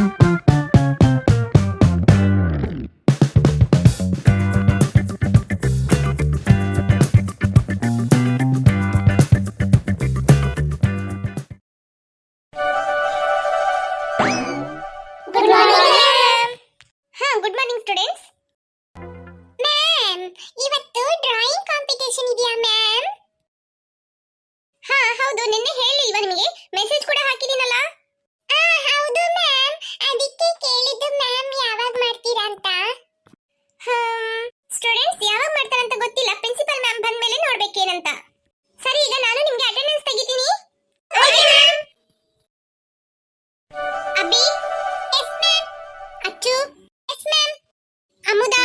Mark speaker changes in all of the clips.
Speaker 1: Good morning ma'am. Good morning students. Ma'am, ಇವತ್ತು drawing competition ಇದೆಯಾ ma'am? ಹೌದು, ನಿನ್ನೆ ಹೇಳಿಲ್ವಾ ನಿಮಗೆ? ಮೆಸೇಜ್ ಕೂಡ ಹಾಕಿದ್ದೀನಲ್ಲ. ಹೌದು ಮ್ಯಾಮ್, ಅದಕ್ಕೆ ಕೇಳಿದ್ದು ಮ್ಯಾಮ್ ಯಾವಾಗ ಮಾಡ್ತೀರಾ ಅಂತ. ಸ್ಟೂಡೆಂಟ್ಸ್ ಯಾವಾಗ ಮಾಡ್ತಾರಂತ ಗೊತ್ತಿಲ್ಲ, ಪ್ರಿನ್ಸಿಪಲ್ ಮ್ಯಾಮ್ ಬಂದ್ಮೇಲೆ ನೋಡ್ಬೇಕೇನಂತ. ಸರಿ, ಈಗ ನಾನು ನಿಮಗೆ ಅಟೆಂಡೆನ್ಸ್ ತೆಗಿತೀನಿ. Okay ma'am. Abbi, yes ma'am. Achu, yes ma'am. Amuda,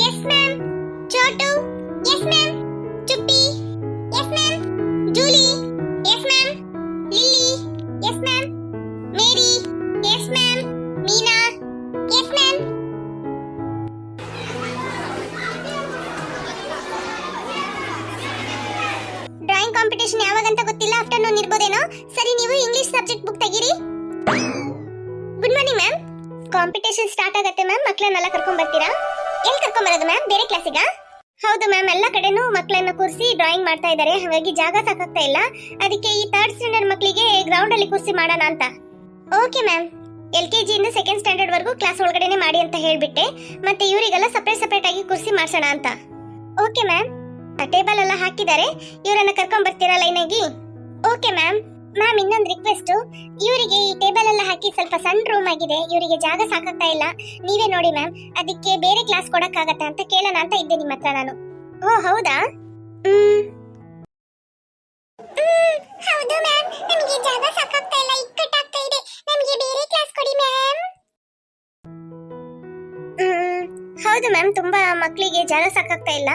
Speaker 1: yes ma'am. Chotu, yes ma'am. Chuppi, yes ma'am. Julie, yes ma'am. Lily, yes ma'am. Mary, yes ma'am. Meena, yes ma'am. Drawing competition ಯಾವಾಗಂತ ಗೊತ್ತಿಲ್ಲ, ಆಫ್ಟರ್ನೂನ್ ಇರ್ಬೋದೇನೋ. ಸರಿ, ನೀವು ಇಂಗ್ಲಿಷ್ ಸಬ್ಜೆಕ್ಟ್ ಬುಕ್ ತೆಗೀರಿ. Good morning ma'am. Competition start ಆಗತ್ತೆ ma'am, ಮಕ್ಕಳನ್ನೆಲ್ಲ ಕರ್ಕೊಂಡ್ ಬರ್ತೀರಾ? ಎಲ್ಲಿ ಕರ್ಕೊಂಡ್ ಬರೋದು ಮ್ಯಾಮ್? ಬೇರೆ ಕ್ಲಾಸಿಗಾ? ಹೌದು ಮ್ಯಾಮ್, ಎಲ್ಲ ಕಡೆನೂ ಮಕ್ಕಳನ್ನ ಕೂರಿಸಿ ಡ್ರಾಯಿಂಗ್ ಮಾಡ್ತಾ ಇದ್ದಾರೆ, ಹಾಗಾಗಿ ಜಾಗ ಸಾಕಾಗ್ತಾ ಇಲ್ಲ. ಅದಕ್ಕೆ ಈ 3rd ಸ್ಟ್ಯಾಂಡರ್ಡ್ ಮಕ್ಕಳಿಗೆ ಗ್ರೌಂಡ್ ಅಲ್ಲಿ ಕೂರಿಸಿ ಮಾಡೋಣ ಅಂತ. Okay ma'am. LKG ಇಂದ 2nd ಸ್ಟ್ಯಾಂಡರ್ಡ್ ವರೆಗೂ ಕ್ಲಾಸ್ ಒಳಗಡೆನೆ ಮಾಡಿ ಅಂತ ಹೇಳ್ಬಿಟ್ಟೆ. ಮತ್ತೆ ಇವರಿಗೆಲ್ಲ ಸಪರೇಟ್ ಆಗಿ ಕೂರಿಸಿ ಮಾಡ್ಸೋಣ ಅಂತ. Okay ma'am. ಟೇಬಲ್ ಎಲ್ಲ ಹಾಕಿದ್ದಾರೆ, ಇವರನ್ನ ಕರ್ಕೊಂಡ್ ಬರ್ತೀರಾ ಲೈನ್ ಆಗಿ? Okay ma'am. ಮ್ಯಾಮ್, ಇನ್ನೊಂದು ರಿಕ್ವೆಸ್ಟ್, ಇವರಿಗೆ ಈ ಟೇಬಲ್ ಎಲ್ಲ ಹಾಕಿ ಸ್ವಲ್ಪ ಸಣ್ಣ ರೂಮ್ ಆಗಿದೆ, ಇವರಿಗೆ ಜಾಗ ಸಾಕಾಗ್ತಾ ಇಲ್ಲ, ನೀವೇ ನೋಡಿ ಮ್ಯಾಮ್. ಅದಕ್ಕೆ ಬೇರೆ ಕ್ಲಾಸ್ ಕೊಡಕ್ಕಾಗತ್ತಾ ಅಂತ ಕೇಳೋಣ ಅಂತ ಇದ್ದೆ ನಿಮ್ಮ ಹತ್ರ ನಾನು. ಓ ಹೌದಾ? ಹೌದು ಮ್ಯಾಮ್, ನಮಗೆ ಜಾಗ ಸಾಕಾಗ್ತಾ ಇಲ್ಲ, ಇಕ್ಕಟ್ಟಾಗ್ತಾ ಇದೆ, ನಮಗೆ ಬೇರೆ ಕ್ಲಾಸ್ ಕೊಡಿ ಮ್ಯಾಮ್. ಹೌದು ಮ್ಯಾಮ್, ತುಂಬಾ ಮಕ್ಕಳಿಗೆ ಜಾಗ ಸಾಕಾಗ್ತಾ ಇಲ್ಲ.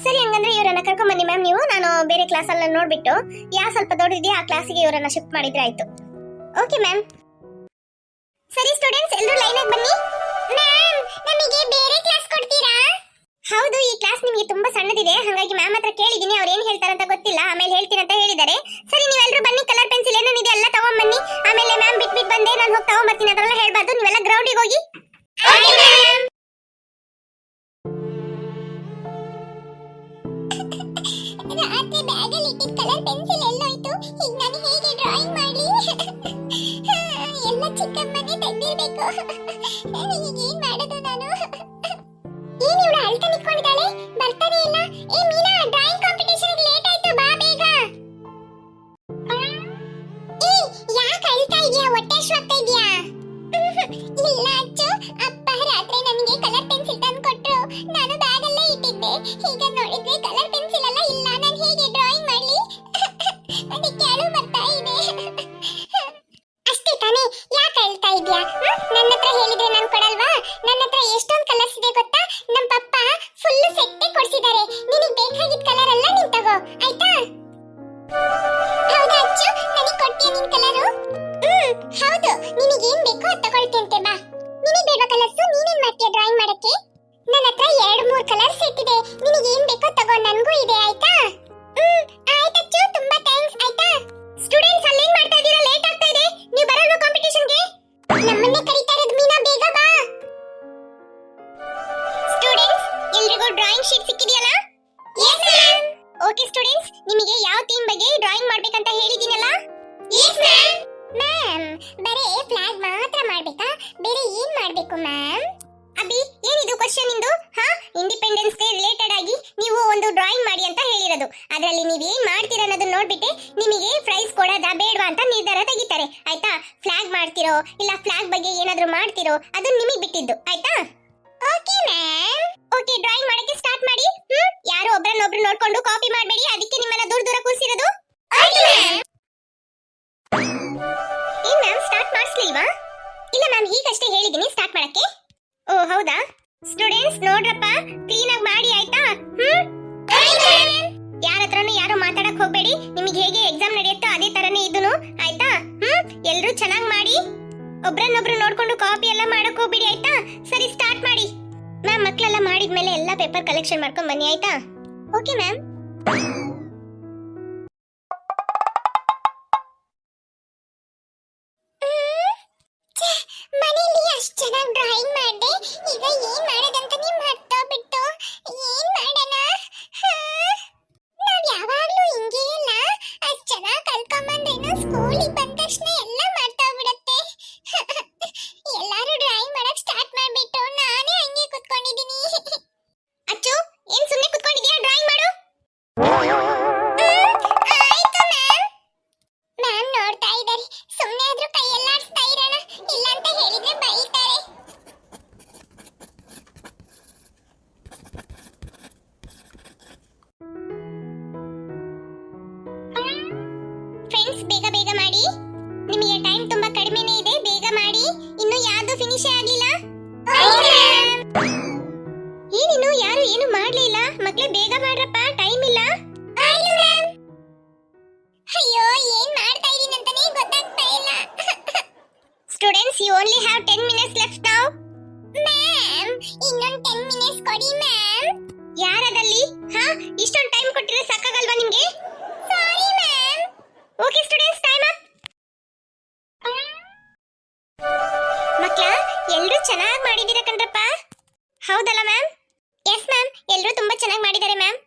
Speaker 1: ಸರಿ, ಹಂಗಂದ್ರೆ ಇವರನ್ನ ಕರ್ಕೊಂಡ್ ಬನ್ನಿ ಮ್ಯಾಮ್ ನೀವು. ನಾನು ಬೇರೆ ಕ್ಲಾಸ್ ಅಲ್ಲ ನೋಡ್ಬಿಟ್ಟು ಯಾವ ಸ್ವಲ್ಪ ದೊಡ್ಡದಿದೆಯಾ ಆ ಕ್ಲಾಸಿಗೆ ಇವರನ್ನ ಶಿಫ್ಟ್ ಮಾಡಿದ್ರೆ ಆಯ್ತು. Okay ma'am. ಸರಿ ಸ್ಟೂಡೆಂಟ್ಸ್, ಎಲ್ಲರೂ ಲೈನ್ ಆಗಿ ಬನ್ನಿ. ಮ್ಯಾಮ್, ನಮಗೆ ಬೇರೆ ಕ್ಲಾಸ್ ಕೊಡ್ತೀರಾ? ಹೌದು, ಈ ಕ್ಲಾಸ್ ನಿಮಗೆ ತುಂಬಾ ಸಣ್ಣದಿದೆ, ಹಾಗಾಗಿ ಮ್ಯಾಮ್ ಹತ್ರ ಕೇಳಿದೀನಿ, ಅವ್ರು ಏನ್ ಹೇಳ್ತಾರಂತ ಗೊತ್ತಿಲ್ಲ, ಆಮೇಲೆ ಹೇಳ್ತೀನಿ ಅಂತ ಹೇಳಿದ್ದಾರೆ. ಸರಿ, ನೀವೆಲ್ಲರೂ ಬನ್ನಿ, ಕಲರ್ ಪೆನ್ಸಿಲ್ ಏನೇನಿದೆ ಎಲ್ಲ ತಗೊಂಡ್ ಬನ್ನಿ. ಆಮೇಲೆ ಮ್ಯಾಮ್ ಬಿಟ್ ಬಂದೆ, ನಾನು ಹೋಗಿ ತಗೊಂಡ್ಬರ್ತೀನಿ, ಅದೆಲ್ಲ ಹೇಳ್ಬಾರ್ದು. ನೀವೆಲ್ಲ ಗ್ರೌಂಡಿಗೆ ಹೋಗಿ. ರಾತ್ರಿ ಬ್ಯಾಗಲ್ಲಿ ಇಟ್ಟಿದ್ದ ಕಲರ್ ಪೆನ್ಸಿಲ್ ಎಲ್ಲೋಯ್ತು? ಈಗ ನಾನು ಹೇಗೆ ಡ್ರಾಯಿಂಗ್ ಮಾಡಲಿ? ಎಲ್ಲ ಚಿಕ್ಕಮ್ಮನೇ ತೆಗೆದಿರಬೇಕು. ಈಗ ಏನ್ ಮಾಡೋದು ನಾನು? ಏನ್ ಇವಳು ಅಳ್ತಾ ನಿಂತ್ಕೊಂಡಿದ್ದಾಳೆ, ಬರ್ತಾನೆ ಇಲ್ಲ. ಏ ಮೀನಾ, ಡ್ರಾಯಿಂಗ್ ಕಾಂಪಿಟೇಷನ್ ಲೇಟ್ ಆಯ್ತು, ಬಾ ಬೇಗ. ಏ, ಯಾಕೆ ಅಳ್ತಾ ಇದೀಯಾ? ಹೊಟ್ಟೆ ಹಶ್ವಾಗ್ತಾ ಇದೀಯಾ? ಇಲ್ಲ ಅಚ್ಚು, ಅಪ್ಪ ರಾತ್ರಿ ನನಗೆ ಕಲರ್ ಪೆನ್ಸಿಲ್ ತಂದು ಕೊಟ್ರು, ನಾನು ಬ್ಯಾಗಲ್ಲೇ ಇಟ್ಟಿದ್ದೆ. ಈಗ ನೋಡಿದ್ರೆ ಕಲರ್ ಪೆನ್ಸಿಲ್ ಎಲ್ಲ ಇಲ್ಲ, ನಾನು ಹೇಗೆ ಡ್ರಾಯಿಂಗ್ ಮಾಡ್ಲಿ? ಅದಕ್ಕೆ ಅಳು ಬರ್ತಾ ಇದೆ. ಅಷ್ಟೇ ತಾನೇ, ಯಾಕೆ ಅಳ್ತಾ ಇದೀಯಾ? ನನ್ನ ಹತ್ರ ಹೇಳಿದ್ರೆ ನಾನು ಕೊಡಲ್ವಾ? ನನ್ನ ಹತ್ರ ಎಷ್ಟೊಂದು ಕಲರ್ಸ್ ಇದೆ ಗೊತ್ತಾ? ನಮ್ಮ ಪಪ್ಪ ಫುಲ್ ಸೆಟ್ಟೆ ಕೊಡ್ಸಿದ್ದಾರೆ. ನಿನಗೆ ಬೇಕಾಗಿದ್ದ ಕಲರ್ ಎಲ್ಲ ನೀನ್ ತಗೋ, ಆಯ್ತಾ? ಹೌದಾ ಅಚ್ಚು, ನನಗೆ ಕೊಡ್ತೀಯ ನಿನ್ ಕಲರು? ಹೌದು, ನಿನಗೆ ಏನ್ ಬೇಕೋ ಅದು ತಗೊಳ್ತೇಂತೆ, ಬಾ. ನಿನಗೆ ಬೇಡ ಕಲರ್ಸ್, ನೀನೇನ್ ಮಾಡ್ತೀಯ ಡ್ರಾಯಿಂಗ್ ಮಾಡಕ್ಕೆ? ನನ್ನ ಹತ್ರ 2-3 ಕಲರ್ಸ್ ಸೆಟ್ ಇದೆ, ನಿನಗೆ ಏನ್ ಬೇಕೋ ತಗೋ, ನನಗೂ ಇದೆ, ಆಯ್ತಾ? ಆಯ್ತಚ್ಚು, ತುಂಬಾ ಥ್ಯಾಂಕ್ಸ್, ಆಯ್ತಾ? ಸ್ಟೂಡೆಂಟ್ಸ್, ಅಲ್ಲೇನ್ ಮಾಡ್ತಾ ಇದೀರಾ? ಲೇಟ್ ಆಗ್ತಾ ಇದೆ, ನೀವು ಬರಲ್ವಾ ಕಾಂಪಿಟೇಷನ್ಗೆ? ನಮ್ಮನ್ನೇ ಕರೀತಾ ಇರೋದು, ಮೀನಾ ಬೇಗ ಬಾ. ಸ್ಟೂಡೆಂಟ್ಸ್, ಎಲ್ರಿಗೂ ಡ್ರಾಯಿಂಗ್ ಶೀಟ್ ಸಿಕ್ಕಿದೆಯಲ್ಲ? Yes ma'am. ಓಕೆ ಸ್ಟೂಡೆಂಟ್ಸ್, ನಿಮಗೆ ಯಾವ ಥೀಮ್ ಬಗ್ಗೆ ಡ್ರಾಯಿಂಗ್ ಮಾಡ್ಬೇಕಂತ ಹೇಳಿದೀನಲ್ಲ? Yes ma'am. ಮ್ಯಾಮ್, ಬರೇ ಫ್ಲಾಗ್ ಮಾತ್ರ ಮಾಡ್ಬೇಕಾ? ಬೇರೆ ಏನ್ ಮಾಡ್ಬೇಕು ಮ್ಯಾಮ್? ಅಬ್ಬಿ, ಏನಿದು ಕ್ವೆಶ್ಚನ್ ಇಂದು? ಇಂಡಿಪೆಂಡೆನ್ಸ್ ಡೇ ರಿಲೇಟೆಡ್ ಆಗಿ ನೀವು ಒಂದು ಡ್ರಾಯಿಂಗ್ ಮಾಡಿ ಅಂತ ಹೇಳಿರೋದು. ಅದರಲ್ಲಿ ನೀವು ಏನ್ ಮಾಡ್ತೀರಾ ಅನ್ನೋದನ್ನ ನೋಡ್ಬಿಟ್ಟು ನಿಮಗೆ ಪ್ರೈಸ್ ಕೊಡೋದಾ ಬೇಡವಾ ಅಂತ ನಿರ್ಧಾರ ತೆಗಿತಾರೆ, ಆಯ್ತಾ? ಫ್ಲಾಗ್ ಮಾಡ್ತಿರೋ ಇಲ್ಲ ಫ್ಲಾಗ್ ಬಗ್ಗೆ ಏನಾದ್ರೂ ಮಾಡ್ತಿರೋ ಅದು ನಿಮಗೆ ಬಿಟ್ಟಿದ್ದು, ಆಯ್ತಾ? Okay ma'am. ಓಕೆ, ಡ್ರಾಯಿಂಗ್ ಮಾಡಕ್ಕೆ ಸ್ಟಾರ್ಟ್ ಮಾಡಿ. ಯಾರು ಒಬ್ಬರನ್ನೊಬ್ರು ನೋಡ್ಕೊಂಡು ಕಾಪಿ ಮಾಡಬೇಡಿ, ಅದಕ್ಕೆ ನಿಮ್ಮನ್ನ ದೂರ ಕೂರಿಸಿರೋದು. ಏನ್ ಮ್ಯಾಮ್, ಸ್ಟಾರ್ಟ್ ಮಾಡಿಸ್ಲಿಲ್ವಾ? ಇಲ್ಲ ಮ್ಯಾಮ್, ಈಗಷ್ಟೇ ಹೇಳಿದ್ದೀನಿ ಸ್ಟಾರ್ಟ್ ಮಾಡಕ್ಕೆ. ಓ ಹೌದಾ? ಸ್ಟೂಡೆಂಟ್ಸ್ ನೋಡ್ರಪ್ಪ, ಕ್ಲೀನ್ ಆಗಿ ಮಾಡಿ, ಆಯ್ತಾ? ಯಾರ ಹತ್ರನೂ ಯಾರು ಮಾತಾಡಕ್ ಹೋಗ್ಬೇಡಿ, ನಿಮಗೆ ಹೇಗೆ ಎಕ್ಸಾಮ್ ನಡೆಯುತ್ತೋ ಅದೇ ತರನೇ ಇದೂನು, ಆಯ್ತಾ? ಎಲ್ರೂ ಚೆನ್ನಾಗಿ ಮಾಡಿ, ಒಬ್ರನ್ನೊಬ್ರು ನೋಡ್ಕೊಂಡು ಕಾಪಿ ಎಲ್ಲ ಮಾಡಕ್ ಹೋಗ್ಬಿಡಿ, ಆಯ್ತಾ? ಸರಿ, ಸ್ಟಾರ್ಟ್ ಮಾಡಿ. ಮ್ಯಾಮ್, ಮಕ್ಕಳೆಲ್ಲ ಮಾಡಿದ್ಮೇಲೆ ಎಲ್ಲ ಪೇಪರ್ ಕಲೆಕ್ಷನ್ ಮಾಡ್ಕೊಂಡ್ ಬನ್ನಿ, ಆಯ್ತಾ? Okay ma'am. ಎಷ್ಟು ಚೆನ್ನಾಗಿ ಡ್ರಾಯಿಂಗ್ ಮಾಡಿದೆ. ಈಗ ಏನ್ ಮಾಡೋದಂತಾನೆ ಮರ್ತಾ ಬಿಟ್ಟು ಏನ್ ಮಾಡೋಣ? ನಾವ್ ಯಾವಾಗ್ಲೂ ಹಿಂಗೆ ಇಲ್ಲ, ಅಷ್ಟ್ ಚೆನ್ನಾಗಿ ಕಲ್ತ್ಕೊಂಡ್ಬಂದ್ರೇನು ಸ್ಕೂಲಿಗೆ ಬಂದ ತಕ್ಷಣ ಎಲ್ಲ ಮರ್ತಾ ಬಿಡತ್ತೆ. ಎಲ್ಲಾರು ಡ್ರಾಯಿಂಗ್ ಮಾಡಕ್ ಸ್ಟಾರ್ಟ್ ಮಾಡ್ಬಿಟ್ಟು ನಾನೇ ಹಂಗೆ ಕುತ್ಕೊಂಡಿದ್ದೀನಿ. ಅಚ್ಚು, ಏನ್ ಸುಮ್ಮನೆ ಕುತ್ಕೊಂಡಿದ್ಯಾ? ಡ್ರಾಯಿಂಗ್ ಮಾಡು. ಆಯ್ತು ಮ್ಯಾಮ್. ಮ್ಯಾಮ್ ನೋಡ್ತಾ ಇದ್ದಾರೆ, ಸುಮ್ಮನೆ ಆದ್ರೂ ಕೈ ಎಲ್ಲಾಡ್ಸ್ತಾ ಇರೋಣ, ಇಲ್ಲ ಅಂತ ಹೇಳಿದ್ರೆ ಬೈತಾರೆ. ಫ್ರೆಂಡ್ಸ್, ಬೇಗ ಬೇಗ ಮಾಡಿ, ನಿಮಗೆ ಟೈಮ್ ತುಂಬಾ ಕಡಿಮೆನೇ ಇದೆ, ಬೇಗ ಮಾಡಿ. ಇನ್ನು ಯಾವುದು ಫಿನಿಶ್ ಆಗಿಲ್ಲ. ಏನಿನ್ನು ಯಾರು ಏನು ಮಾಡ್ಲಿಲ್ಲ? ಮಕ್ಕಳೇ ಬೇಗ ಮಾಡ್ರಪ್ಪ, ಟೈಮ್ ಇಲ್ಲ. ಅಯ್ಯೋ, ಏನ್ ಮಾಡ್ತಾ ಇದೀನಿ ಅಂತಾನೆ ಗೊತ್ತಾಗ್ತಾ ಇಲ್ಲ. Students, you only have 10 minutes left now. Ma'am, ಇನ್ನೊಂದು 10 minutes ಕೊಡಿ ಮ್ಯಾಮ್. ಯಾರದಲ್ಲಿ? ಹಾ, ಇಷ್ಟೊಂದು ಟೈಮ್ ಕೊಟ್ಟಿದ್ರೆ ಸಾಕಾಗಲ್ವಾ ನಿಮ್ಗೆ? Sorry ma'am. Okay students, time up. ಮಕ್ಕಳ, ಎಲ್ಲರೂ ಚೆನ್ನಾಗಿ ಮಾಡಿದ್ದೀರಾ ಕಣ್ರಪ್ಪ. ಹೌದಲ್ಲ ಮ್ಯಾಮ್? ಎಸ್ ಮ್ಯಾಮ್, ಎಲ್ಲರೂ ತುಂಬಾ ಚೆನ್ನಾಗಿ ಮಾಡಿದ್ದಾರೆ ಮ್ಯಾಮ್.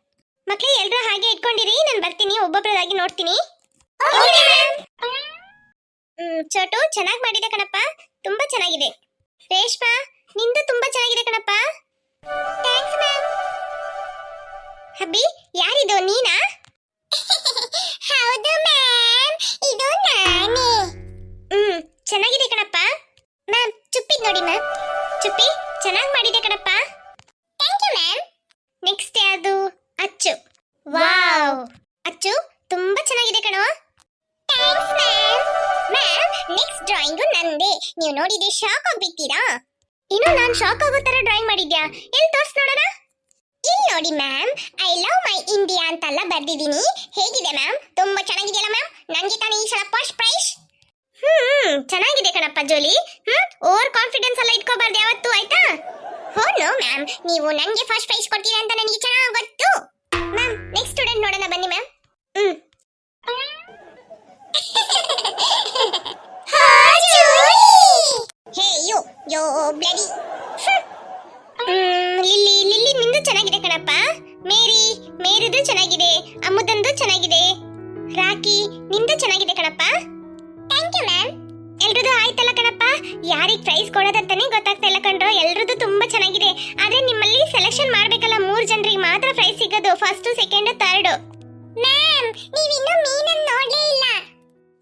Speaker 1: ಮಕ್ಕಳೇ, ಎಲ್ಲರೂ ಹಾಗೆ ಇಟ್ಕೊಂಡಿರಿ, ನಾನು ಬರ್ತೀನಿ, ಒಬ್ಬೊಬ್ಬರಾಗಿ ನೋಡ್ತೀನಿ. ಚೋಟು, ಚೆನ್ನಾಗಿ ಮಾಡಿದೆ ಕಣಪ್ಪ, ತುಂಬಾ ಚೆನ್ನಾಗಿದೆ. ರೇಷ್ಮಾ, ನಿಂದು ತುಂಬಾ ಚೆನ್ನಾಗಿದೆ ಕಣಪ್ಪ. Thanks ma'am. ಹಬ್ಬಿ, ಯಾರಿದು? ನೀನಾ? ಹೌದು ಮ್ಯಾಮ್, ಇದು ನಾನೇ. ಚೆನ್ನಾಗಿದೆ ಕಣಪ್ಪ. ಮ್ಯಾಮ್, ಚುಪ್ಪಿ ನೋಡಿ ಮ್ಯಾಮ್. ಚುಪ್ಪಿ, ಚೆನ್ನಾಗಿ ಮಾಡಿದೆ ಕಣಪ್ಪ. Thank you ma'am. ನೆಕ್ಸ್ಟ್ ಯಾವುದು? ಅಚ್ಚು. ವಾವ್, ಅಚ್ಚು ತುಂಬಾ ಚೆನ್ನಾಗಿದೆ ಕಣೋ. Thanks ma'am. Ma'am, next drawing ನಂದೇ. ನೀವು ನೋಡಿದ್ರೆ ಶಾಕ್ ಆಗ್ಬಿಡ್ತೀರಾ. ಇನ್ನು ನಾನು ಶಾಕ್ ಆಗೋ ತರ ಡ್ರಾಯಿಂಗ್ ಮಾಡಿದ್ಯಾ? ಎಲ್ಲಿ ತೋರ್ಸ್ ನೋಡೋಣ. ಇಲ್ಲಿ ನೋಡಿ ma'am, I love my India ಅಂತೆಲ್ಲ ಬರ್ದಿದ್ದೀನಿ. ಹೇಗಿದೆ ಮ್ಯಾಮ್? ತುಂಬಾ ಚೆನ್ನಾಗಿದೆಯಲ್ಲ ಮ್ಯಾಮ್? ನನಗೆ ತಾನೇ ಈ ಸಲ ಫಸ್ಟ್ ಪ್ರೈಸ್. ಚೆನ್ನಾಗಿದೆ ಕಣಪ್ಪ ಜೋಲಿ. ಓವರ್ ಕಾನ್ಫಿಡೆನ್ಸ್ ಎಲ್ಲ ಇಟ್ಕೋಬಾರ್ದು ಯಾವತ್ತು, ಆಯ್ತಾ? ಹೋ ನೋ ಮ್ಯಾಮ್, ನೀವು ನನಗೆ ಫಸ್ಟ್ ಪ್ರೈಸ್ ಕೊಡ್ತೀರಾ ಅಂತ ನನಗೆ ಚೆನ್ನಾಗಿ ಗೊತ್ತು. ಮ್ಯಾಮ್, ನೆಕ್ಸ್ಟ್ ಸ್ಟೂಡೆಂಟ್ ನೋಡೋಣ ಬನ್ನಿ ಮ್ಯಾಮ್. ಹೇ ಯೋ ಬ್ಲಡಿ. ಲಿಲ್ಲಿ ನಿಂದು ಚೆನ್ನಾಗಿದೆ ಕಣಪ್ಪ. ಮೇರಿದು ಚೆನ್ನಾಗಿದೆ. ಅಮ್ಮುದಂದು ಚೆನ್ನಾಗಿದೆ. ರಾಕಿ, ನಿಂದು ಚೆನ್ನಾಗಿದೆ ಕಣಪ್ಪ. Thank you ma'am. ಎಲ್ರದ್ದು ಆಯ್ತಲ್ಲ ಕಣಪ್ಪ. ಯಾರಿಗೆ ಪ್ರೈಸ್ ಕೊಡೋದಂತಾನೆ ಗೊತ್ತಾಗ್ತಾ ಇಲ್ಲ ಕಣ್ರೋ. ಎಲ್ರದ್ದು ತುಂಬಾ ಚೆನ್ನಾಗಿದೆ. ಆದ್ರೆ ನಿಮ್ಮಲ್ಲಿ ಸೆಲೆಕ್ಷನ್ ಮಾಡ್ಬೇಕಲ್ಲ, 3 ಜನರಿಗೆ ಮಾತ್ರ ಪ್ರೈಸ್ ಸಿಗೋದು, ಫಸ್ಟ್, ಸೆಕೆಂಡ್, ಥರ್ಡ್. ಮ್ಯಾಮ್, ನೀವಿನ್ನೂ ಮೀನನ್ನು ನೋಡ್ಲೇ ಇಲ್ಲ.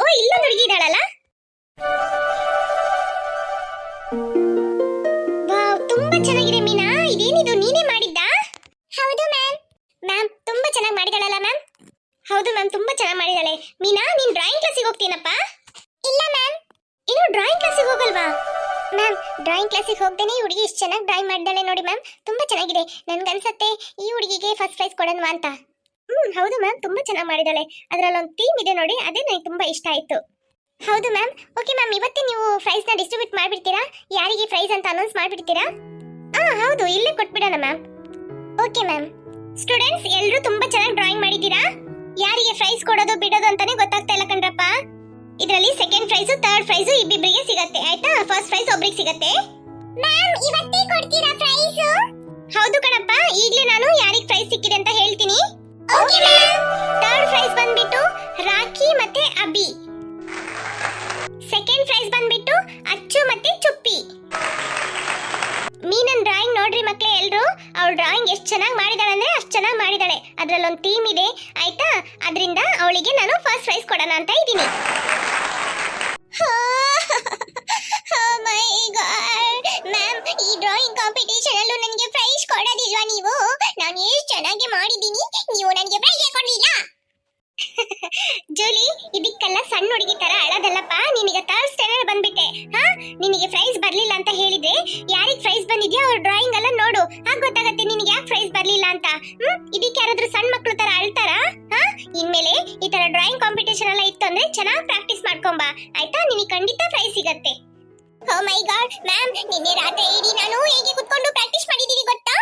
Speaker 1: ಓ, ಇಲ್ಲೊಂದು ಹುಡುಗಿ ಇದ್ದಾಳಲ್ಲ. ವಾವ್, ತುಂಬಾ ಚೆನ್ನಾಗಿದೆ ಮೀನಾ. ಇದೇನಿದು, ನೀನೇ ಮಾಡಿದ್ದಾ? ಹೌದು ಮ್ಯಾಮ್. ಮ್ಯಾಮ್, ತುಂಬಾ ಚೆನ್ನಾಗಿ ಮಾಡಿದಾಳಲ್ಲ ಮ್ಯಾಮ್? ಹೌದು ಮ್ಯಾಮ್, ತುಂಬಾ ಚೆನ್ನಾಗಿ ಮಾಡಿದಾಳೆ. ಮೀನಾ, ನೀನ್ ಡ್ರಾಯಿಂಗ್ ಕ್ಲಾಸಿಗೆ ಹೋಗ್ತೀನಪ್ಪ? ಇಲ್ಲ ಮ್ಯಾಮ್. ಇನ್ನು ಡ್ರಾಯಿಂಗ್ ಕ್ಲಾಸಿಗೆ ಹೋಗಲ್ವಾ? ಮ್ಯಾಮ್, ಡ್ರಾಯಿಂಗ್ ಕ್ಲಾಸಿಗೆ ಹೋಗ್ದೇನೆ ಈ ಹುಡುಗಿ ಇಷ್ಟು ಚೆನ್ನಾಗಿ ಡ್ರಾಯಿಂಗ್ ಮಾಡಿದಾಳೆ ನೋಡಿ ಮ್ಯಾಮ್. ತುಂಬಾ ಚೆನ್ನಾಗಿದೆ. ನನ್ಗನ್ಸತ್ತೆ ಈ ಹುಡುಗಿಗೆ ಫಸ್ಟ್ ಪ್ರೈಸ್ ಕೊಡೋಣ ಅಂತ. ಹೌದು ಮ್ಯಾಮ್, ತುಂಬಾ ಚೆನ್ನಾಗಿ ಮಾಡಿದಾಳೆ. ಅದರಲ್ಲಿ ಒಂದು ಥೀಮ್ ಇದೆ ನೋಡಿ, ಅದೇ ನನಗೆ ತುಂಬಾ ಇಷ್ಟ ಆಯ್ತು. ಹೌದು ಮ್ಯಾಮ್. ಓಕೆ ಮ್ಯಾಮ್, ಇವತ್ತೇ ನೀವು ಪ್ರೈಸ್ನ ಡಿಸ್ಟ್ರಿಬ್ಯೂಟ್ ಮಾಡಿಬಿಡ್ತೀರಾ? ಯಾರಿಗೆ ಪ್ರೈಸ್ ಅಂತ ಅನೌನ್ಸ್ ಮಾಡಿಬಿಡ್ತೀರಾ? ಹೌದು, ಇಲ್ಲೇ ಕೊಟ್ಬಿಡೋಣ ಮ್ಯಾಮ್. Okay ma'am. ಸ್ಟೂಡೆಂಟ್ಸ್, ಎಲ್ಲರೂ ತುಂಬಾ ಚೆನ್ನಾಗಿ ಡ್ರಾಯಿಂಗ್ ಮಾಡಿದ್ದೀರಾ. ಯಾರಿಗೆ ಪ್ರೈಸ್ ಕೊಡೋದು ಬಿಡೋದು ಅಂತಾನೆ ಗೊತ್ತಾಗ್ತಾ ಇಲ್ಲ ಕಣ್ರಪ್ಪ. ಇದರಲ್ಲಿ ಸೆಕೆಂಡ್ ಪ್ರೈಸ್, ಥರ್ಡ್ ಪ್ರೈಸ್ ಇಬ್ಬಿಬ್ಬರಿಗೆ ಸಿಗತ್ತೆ, ಆಯ್ತಾ? ಫಸ್ಟ್ ಪ್ರೈಸ್ ಒಬ್ರಿಗೆ ಸಿಗತ್ತೆ. ಮ್ಯಾಮ್, ಇವತ್ತೇ ಕೊಡ್ತೀರಾ ಪ್ರೈಸ್? ಹೌದು ಕಣಪ್ಪ, ಈಗಲೇ ನಾನು ಯಾರಿಗೆ ಪ್ರೈಸ್ ಸಿಕ್ಕಿದೆ ಅಂತ ಹೇಳ್ತೀನಿ. Okay ma'am. ಥರ್ಡ್ ಪ್ರೈಸ್ ಬಂದ್ಬಿಟ್ಟು ರಾಖಿ ಮತ್ತೆ ಅಬಿ. ಸೆಕೆಂಡ್ ಪ್ರೈಸ್ ಬಂದ್ಬಿಟ್ಟು ಅಚ್ಚು ಮತ್ತೆ ಚುಪ್ಪಿ. ಮೀನನ್ ಡ್ರಾಯಿಂಗ್ ನೋಡ್ರಿ ಮಕ್ಕಳೇ ಎಲ್ರು. ಅವಳು ಡ್ರಾಯಿಂಗ್ ಎಷ್ಟು ಚೆನ್ನಾಗಿ ಮಾಡಿದಾಳೆ ಅಂದ್ರೆ ಅಷ್ಟು ಚೆನ್ನಾಗಿ ಮಾಡಿದಾಳೆ. ಅದ್ರಲ್ಲಿ ಒಂದು ಥೀಮ್ ಇದೆ, ಆಯ್ತಾ? ಅದರಿಂದ ಅವಳಿಗೆ ನಾನು ಫಸ್ಟ್ ಪ್ರೈಸ್ ಕೊಡೋಣ ಅಂತ ಇದ್ದೀನಿ. ಮ್ಯಾಮ್, ಈ ಡ್ರಾಯಿಂಗ್ ಕಾಂಪಿಟೇಷನ್ ಅಲ್ಲೂ ನನಗೆ ಪ್ರೈಸ್ ಕೊಡೋದಿಲ್ವಾ ನೀವು? ನಾನು ಎಷ್ಟು ಚೆನ್ನಾಗಿ ಮಾಡಿದ್ದೀನಿ, ನೀವು ನನಗೆ ಪ್ರೈಸ್ ಕೊಡಲಿಲ್ಲ. ಜೂಲಿ, ಇದಕ್ಕೆಲ್ಲ ಸಣ್ಣ ಹುಡುಗಿ ತರ ಅಳದಲ್ಲಪ್ಪ. ನಿನಗೆ ಥರ್ಡ್ ಸ್ಟ್ಯಾಂಡರ್ಡ್ ಬಂದ್ಬಿಟ್ಟೆ. ನಿನಗೆ ಪ್ರೈಸ್ ಬರ್ಲಿಲ್ಲ ಅಂತ ಹೇಳಿದ್ರೆ ಯಾರಿಗೆ ಪ್ರೈಸ್ ಬಂದಿದ್ಯಾ ಅವ್ರ ಡ್ರಾಯಿಂಗ್ ಎಲ್ಲ ನೋಡು, ಆಗ ಗೊತ್ತಾಗತ್ತೆ ನಿನಗೆ ಯಾಕೆ ಪ್ರೈಸ್ ಬರ್ಲಿಲ್ಲ ಅಂತ. ಇದಕ್ಕೆ ಯಾರಾದ್ರೂ ಸಣ್ಣ ಮಕ್ಕಳು ತರ ಅಳ್ತಾರಾ? ಇನ್ಮೇಲೆ ಈ ತರ ಡ್ರಾಯಿಂಗ್ ಕಾಂಪಿಟೇಷನ್ ಎಲ್ಲ ಇತ್ತು ಅಂದ್ರೆ ಚೆನ್ನಾಗಿ ಪ್ರಾಕ್ಟೀಸ್ ಮಾಡ್ಕೊಂಬ, ಆಯ್ತಾ? ನಿನಗೆ ಖಂಡಿತ ಪ್ರೈಸ್ ಸಿಗತ್ತೆ. ಓ ಮೈ ಗಾಡ್ ಮ್ಯಾಮ್, ನಿನ್ನೆ ರಾತ್ರಿ ಇಡೀ ನಾನು ಹೇಗೆ ಕುತ್ಕೊಂಡು ಪ್ರಾಕ್ಟೀಸ್ ಮಾಡಿದೀನಿ ಗೊತ್ತಾ?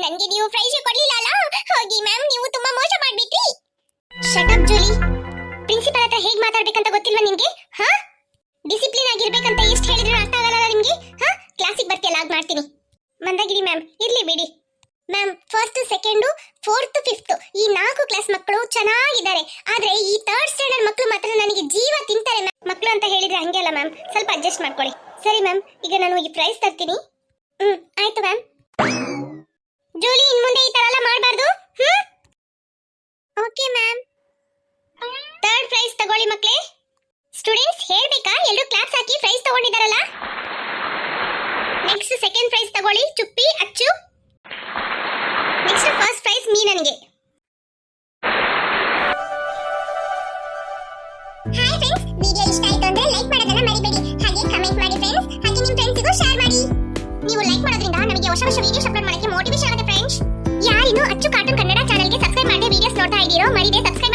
Speaker 1: ನನಗೆ ನೀವು ಪ್ರೈಸ್ ಕೊಡ್ಲಿಲ್ಲ ಅಲ್ಲ? ಹೋಗಿ ಮ್ಯಾಮ್, ನೀವು ತುಂಬಾ ಮೋಸ ಮಾಡ್ಬಿಟ್ರಿ. Shut up Julie. ಪ್ರಿನ್ಸಿಪಲ್ ಹತ್ರ ಹೇಗೆ ಮಾತಾಡ್ಬೇಕಂತ ಗೊತ್ತಿಲ್ವಾ ನಿಮ್ಗೆ? ಡಿಸಿಪ್ಲಿನ್ ಆಗಿರ್ಬೇಕಂತ ಎಷ್ಟು ಹೇಳಿದ್ರು ಅರ್ಥ ಆಗಲ್ಲ ನಿಮ್ಗೆ? ಕ್ಲಾಸಿಗೆ ಬರ್ತೀಯಲ್ಲ ಆಗ ಮಾಡ್ತೀನಿ. ಮಂದಗಿರಿ ಮ್ಯಾಮ್ ಇರ್ಲಿ ಬಿಡಿ ma'am. First second fourth fifth ಈ 4 ಕ್ಲಾಸ್ ಮಕ್ಕಳು ಚೆನ್ನಾಗಿದ್ದಾರೆ, ಆದ್ರೆ ಈ 3rd ಸ್ಟ್ಯಾಂಡರ್ಡ್ ಮಕ್ಕಳು ಮಾತ್ರ ನನಗೆ ಜೀವ ತಿಂತಾರೆ ಮ್ಯಾಮ್. ಮಕ್ಕಳು ಅಂತ ಹೇಳಿದ್ರೆ ಹಂಗೆ ಅಲ್ಲ ಮ್ಯಾಮ್, ಸ್ವಲ್ಪ ಅಡ್ಜಸ್ಟ್ ಮಾಡ್ಕೊಳ್ಳಿ. ಸರಿ ಮ್ಯಾಮ್, ಈಗ ನಾನು ಈ ಪ್ರೈಸ್ ತರ್ತೀನಿ. ಆಯ್ತು ಮ್ಯಾಮ್. ಜೂಲಿ, ಇನ್ ಮುಂದೆ ಈ ತರ ಎಲ್ಲ ಮಾಡಬಾರ್ದು. Okay ma'am. 3rd ಪ್ರೈಸ್ ತಗೊಳ್ಳಿ ಮಕ್ಕಳೇ. ಸ್ಟೂಡೆಂಟ್ಸ್ ಹೇಳ್ಬೇಕಾ, ಎಲ್ಲರೂ ಕ್ಲಾಪ್ಸ್ ಹಾಕಿ ಪ್ರೈಸ್ ತಗೊಂಡಿದ್ದಾರಲ್ಲ. ನೆಕ್ಸ್ಟ್ ಸೆಕೆಂಡ್ ಪ್ರೈಸ್ ತಗೊಳ್ಳಿ Chuppi Achu. Next first prize ಮೀನನ್ಗೆ. ಹಾಯ್ ಫ್ರೆಂಡ್ಸ್, ವಿಡಿಯೋ ಇಷ್ಟ ಆಯ್ತು ಅಂದ್ರೆ ಲೈಕ್ ಮಾಡೋದನ್ನ ಮರಿಬೇಡಿ, ಹಾಗೆ ಕಮೆಂಟ್ ಮಾಡಿ ಫ್ರೆಂಡ್ಸ್, ಹಾಗೆ ನಿಮ್ಮ ಫ್ರೆಂಡ್ಸ್ಗೂ ಶೇರ್ ಮಾಡಿ. ನೀವು ಲೈಕ್ ಮಾಡೋದ್ರಿಂದ ನಮಗೆ ಹೊಸ ವಿಡಿಯೋಸ್ ಅಪ್ಲೋಡ್ ಮಾಡಕ್ಕೆ ಮೋಟಿವೇಶನ್ ಆಗುತ್ತೆ ಫ್ರೆಂಡ್ಸ್. ಯಾರಿನ್ನೂ ಅಚ್ಚು ಕಾರ್ಟೂನ್ ಕನ್ನಡ ಚಾನೆಲ್ಗೆ ಸಬ್ಸ್ಕ್ರೈಬ್ ಮಾಡಿ ವಿಡಿಯೋಸ್ ನೋಡ್ತಾ ಇದ್ದೀರೋ ಮರಿದೆ ಸಬ್ಸ್ಕ್ರೈಬ್